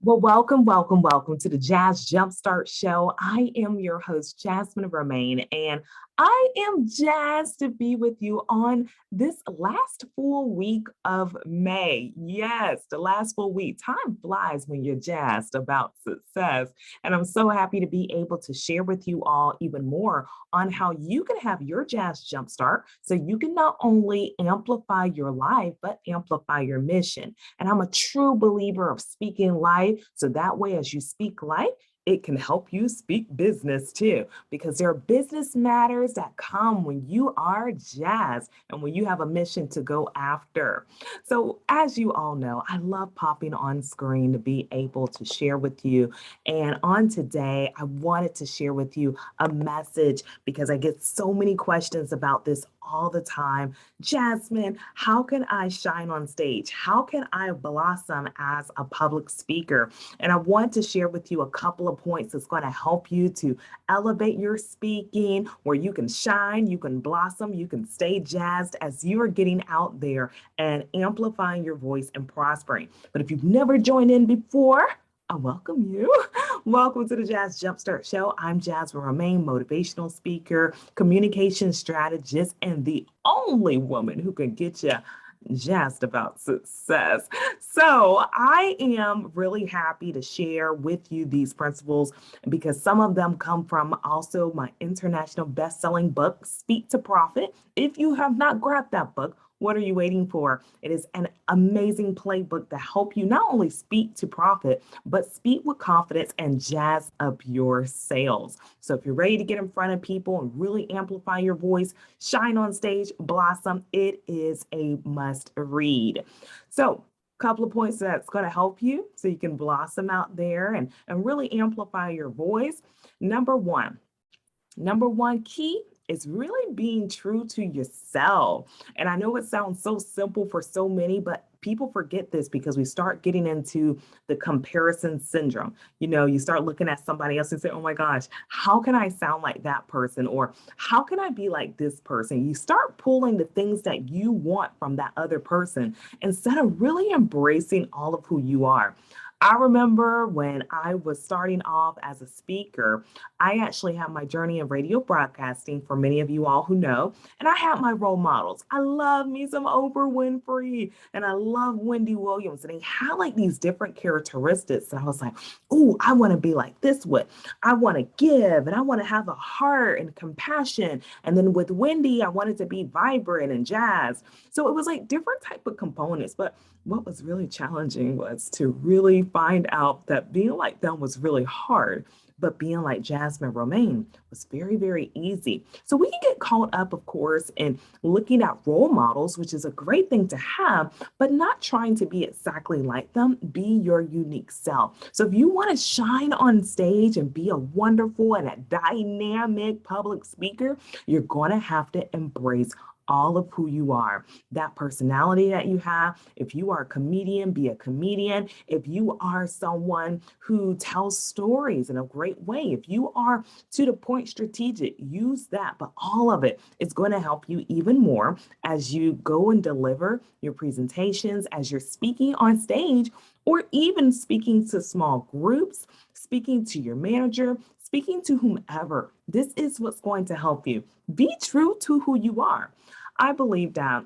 Well, welcome to the Jazz Jumpstart Show. I am your host, Jasmine Romaine, and I am jazzed to be with you on this last full week of May. Yes, the last full week. Time flies when you're jazzed about success. And I'm so happy to be able to share with you all even more on how you can have your jazz jumpstart so you can not only amplify your life, but amplify your mission. And I'm a true believer of speaking life. So that way, as you speak life, it can help you speak business too, because there are business matters that come when you are jazzed and when you have a mission to go after. So, as you all know, I love popping on screen to be able to share with you. And on today, I wanted to share with you a message because I get so many questions about this all the time. Jasmine, how can I shine on stage? How can I blossom as a public speaker? And I want to share with you a couple of points that's going to help you to elevate your speaking, where you can shine, you can blossom, you can stay jazzed as you are getting out there and amplifying your voice and prospering. But if you've never joined in before, I welcome you. Welcome to the Jazz Jumpstart Show. I'm Jasmine Romaine, motivational speaker, communication strategist, and the only woman who can get you jazzed about success. So I am really happy to share with you these principles because some of them come from also my international best-selling book, Speak to Profit. If you have not grabbed that book, what are you waiting for? It is an amazing playbook to help you not only speak to profit, but speak with confidence and jazz up your sales. So if you're ready to get in front of people and really amplify your voice, shine on stage, blossom, it is a must read. So couple of points that's going to help you so you can blossom out there and really amplify your voice. Number one, Number one key is really being true to yourself. And I know it sounds so simple for so many, but people forget this because we start getting into the comparison syndrome. You start looking at somebody else and say, oh my gosh, how can I sound like that person? Or how can I be like this person? You start pulling the things that you want from that other person instead of really embracing all of who you are. I remember when I was starting off as a speaker, I actually had my journey in radio broadcasting for many of you all who know, and I had my role models. I love me some Oprah Winfrey and I love Wendy Williams, and they had like these different characteristics. And I was like, oh, I want to be like this one. I want to give and I want to have a heart and compassion. And then with Wendy, I wanted to be vibrant and jazz. So it was like different type of components, but what was really challenging was to really find out that being like them was really hard, but being like Jasmine Romaine was very, very easy. So we can get caught up, of course, in looking at role models, which is a great thing to have, but not trying to be exactly like them. Be your unique self. So if you want to shine on stage and be a wonderful and a dynamic public speaker, you're going to have to embrace all of who you are, that personality that you have. If you are a comedian, be a comedian. If you are someone who tells stories in a great way, if you are to the point strategic, use that. But all of it is going to help you even more as you go and deliver your presentations, as you're speaking on stage, or even speaking to small groups, speaking to your manager, speaking to whomever. This is what's going to help you. Be true to who you are. I believe that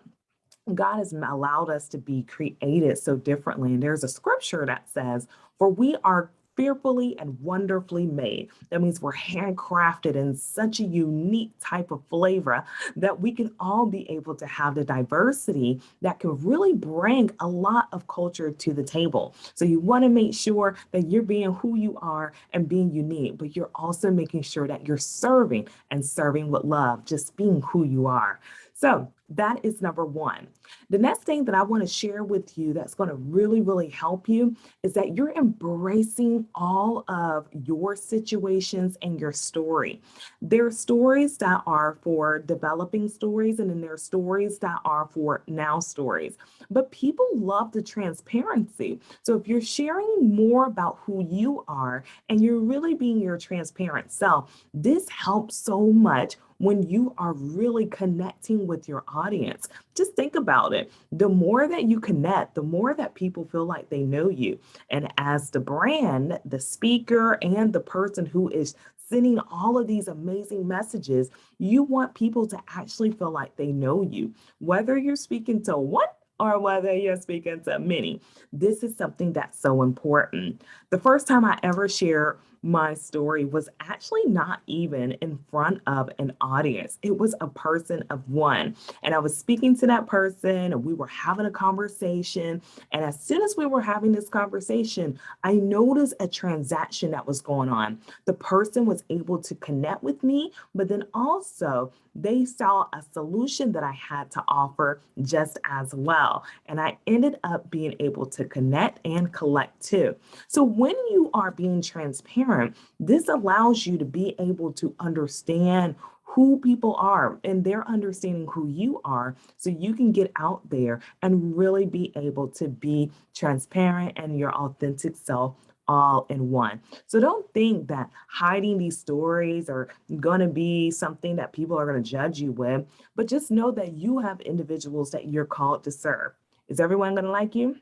God has allowed us to be created so differently. And there's a scripture that says, for we are fearfully and wonderfully made. That means we're handcrafted in such a unique type of flavor that we can all be able to have the diversity that can really bring a lot of culture to the table. So you want to make sure that you're being who you are and being unique, but you're also making sure that you're serving and serving with love, just being who you are. So that is number one. The next thing that I want to share with you that's going to really, really help you is that you're embracing all of your situations and your story. There are stories that are for developing stories, and then there are stories that are for now stories. But people love the transparency. So if you're sharing more about who you are and you're really being your transparent self, this helps so much when you are really connecting with your audience. Just think about it. The more that you connect, the more that people feel like they know you. And as the brand, the speaker, and the person who is sending all of these amazing messages, you want people to actually feel like they know you, whether you're speaking to one or whether you're speaking to many. This is something that's so important. The first time I ever shared my story was actually not even in front of an audience. It was a person of one. And I was speaking to that person and we were having a conversation. And as soon as we were having this conversation, I noticed a transaction that was going on. The person was able to connect with me, but then also they saw a solution that I had to offer just as well. And I ended up being able to connect and collect too. So when you are being transparent, this allows you to be able to understand who people are and they're understanding who you are so you can get out there and really be able to be transparent and your authentic self all in one. So don't think that hiding these stories are going to be something that people are going to judge you with, but just know that you have individuals that you're called to serve. Is everyone going to like you?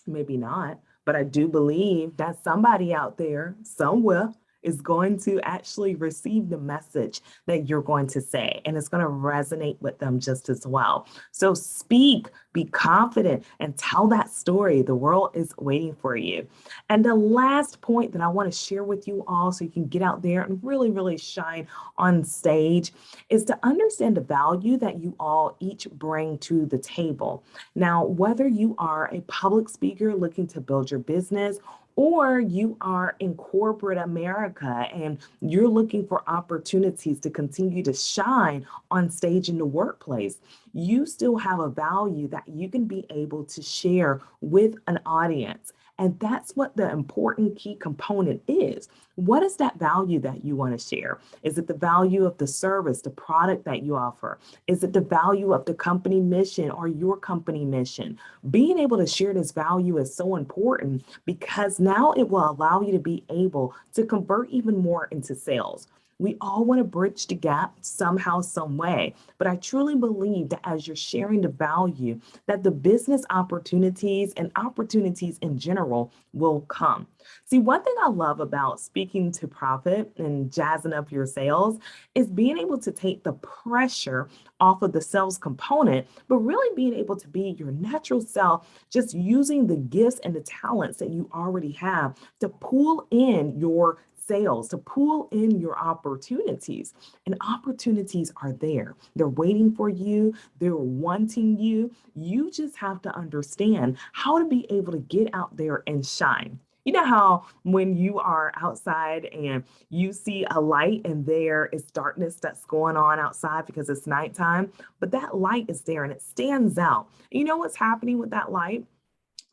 Maybe not, but I do believe that somebody out there, somewhere, is going to actually receive the message that you're going to say, and it's going to resonate with them just as well. So speak, be confident, and tell that story. The world is waiting for you. And the last point that I want to share with you all so you can get out there and really, really shine on stage is to understand the value that you all each bring to the table. Now, whether you are a public speaker looking to build your business, or you are in corporate America and you're looking for opportunities to continue to shine on stage in the workplace, you still have a value that you can be able to share with an audience. And that's what the important key component is. What is that value that you want to share? Is it the value of the service, the product that you offer? Is it the value of the company mission or your company mission? Being able to share this value is so important because now it will allow you to be able to convert even more into sales. We all want to bridge the gap somehow, some way. But I truly believe that as you're sharing the value, that the business opportunities and opportunities in general will come. See, one thing I love about speaking to profit and jazzing up your sales is being able to take the pressure off of the sales component, but really being able to be your natural self, just using the gifts and the talents that you already have to pull in your sales, to pull in your opportunities. And opportunities are there. They're waiting for you. They're wanting you. You just have to understand how to be able to get out there and shine. You know how when you are outside and you see a light and there is darkness that's going on outside because it's nighttime, but that light is there and it stands out. You know what's happening with that light?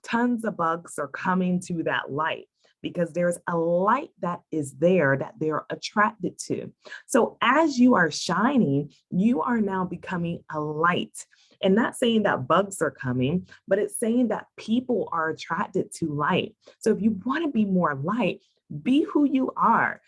Tons of bugs are coming to that light because there's a light that is there that they're attracted to. So as you are shining, you are now becoming a light. And not saying that bugs are coming, but it's saying that people are attracted to light. So if you want to be more light, be who you are.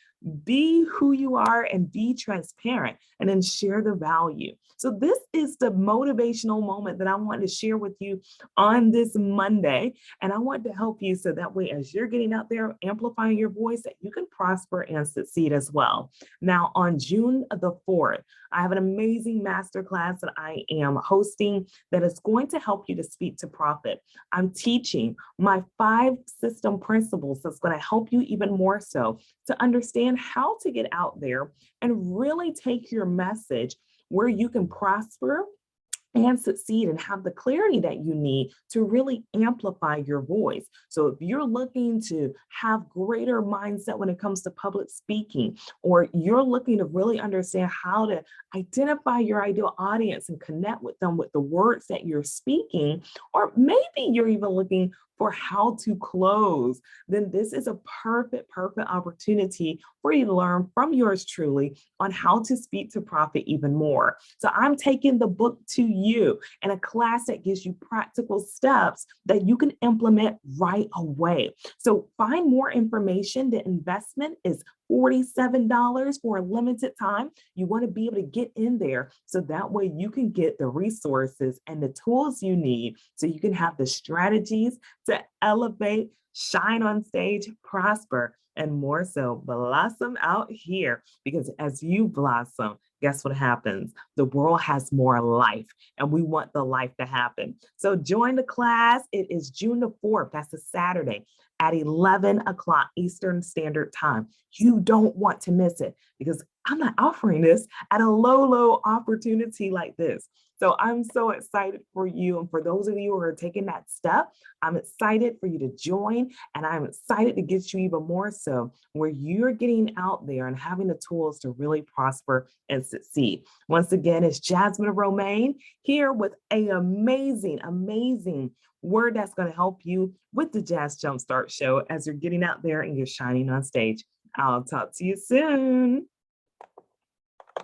Be who you are and be transparent and then share the value. So this is the motivational moment that I want to share with you on this Monday. And I want to help you so that way, as you're getting out there, amplifying your voice, that you can prosper and succeed as well. Now, on June the 4th, I have an amazing masterclass that I am hosting that is going to help you to speak to profit. I'm teaching my 5 system principles that's going to help you even more so to understand how to get out there and really take your message where you can prosper and succeed and have the clarity that you need to really amplify your voice. So if you're looking to have greater mindset when it comes to public speaking, or you're looking to really understand how to identify your ideal audience and connect with them with the words that you're speaking, or maybe you're even looking for how to close, then this is a perfect opportunity for you to learn from yours truly on how to speak to profit even more. So I'm taking the book to you and a class that gives you practical steps that you can implement right away. So find more information. The investment is $47 for a limited time. You want to be able to get in there so that way you can get the resources and the tools you need so you can have the strategies to elevate, shine on stage, prosper, and more so blossom out here. Because as you blossom, guess what happens? The world has more life, and we want the life to happen. So join the class. It is June the 4th. That's a Saturday at 11 o'clock Eastern Standard Time. You don't want to miss it because I'm not offering this at a low opportunity like this. So I'm so excited for you. And for those of you who are taking that step, I'm excited for you to join. And I'm excited to get you even more so where you're getting out there and having the tools to really prosper and succeed. Once again, it's Jasmine Romaine here with an amazing word that's going to help you with the Jazz Jumpstart Show as you're getting out there and you're shining on stage. I'll talk to you soon.